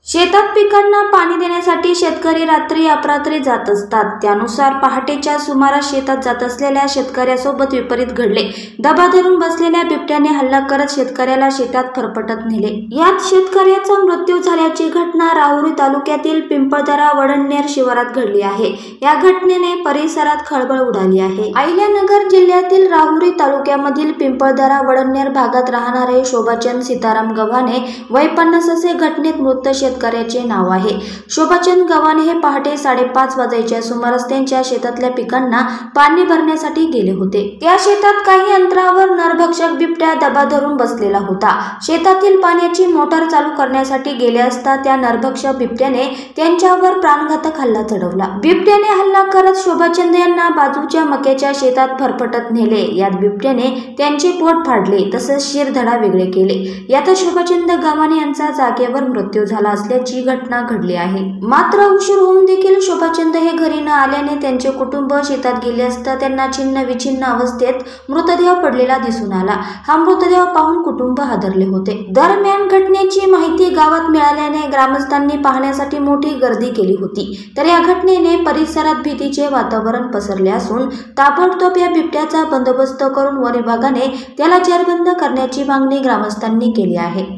शेतात पिकांना पाणी देण्यासाठी शेतकरी रात्री अपरात्री जात असतात। त्यानुसार पहाटेच्या सुमारास शेतात जात असलेल्या शेतकऱ्यासोबत विपरीत घडले। दबा धरून बसलेल्या बिबट्याने हल्ला करत शेतकऱ्याला शेतात फरफटत नेले। यात शेतकऱ्याचा मृत्यू झाल्याची घटना राहुरी तालुक्यातील पिंपळदरा वडनेर शिवारात घडली आहे। या घटनेने परिसरात खळबळ उडाली आहे। अहिल्यानगर जिल्ह्यातील राहुरी तालुक्यामधील पिंपळदरा वडनेर भागात राहणारे शोभाचंद सीताराम गव्हाणे वय 50 असे घटनेत मृत शेतकऱ्याचे नाव आहे। शोभाचंद गव्हाणे हे पहाटे 5:30 वाजायच्या सुमारास त्यांच्या शेतातल्या पिकांना पाणी भरण्यासाठी गेले होते। त्या शेतात काही अंतरावर नरभक्षक बिबट्या दबा धरून बसलेला होता। शेतातील पाण्याची मोटार चालू करण्यासाठी गेले असता त्या नरभक्षक बिबट्याने त्यांच्यावर प्राणघातक हल्ला चढवला। बिबट्याने हल्ला करत शोभाचंद यांना बाजूच्या मक्याच्या शेतात फरफटत नेले। यात बिबट्याने त्यांचे पोट फाडले तसेच शिरधडा वेगळे केले। यात शोभाचंद गव्हाणे यांचा जागेवर मृत्यू झाला असल्याची घटना घडली आहे। मात्र उशीर होऊन देखील शोभाचंद हे घरी न आल्याने त्यांचे कुटुंब शेतात गेले असता त्यांना छिन्न विछिन्न अवस्थेत मृतदेह पडलेला दिसून आला। हा मृतदेह पाहून कुटुंब हादरले होते। दरम्यान घटनेची माहिती गावात मिळाल्याने ग्रामस्थांनी पाहण्यासाठी मोठी गर्दी केली होती। तर या घटनेने परिसरात भीतीचे वातावरण पसरले असून ताबडतोब या बिबट्याचा बंदोबस्त करून वन विभागाने त्याला जेरबंद करण्याची मागणी ग्रामस्थांनी केली आहे।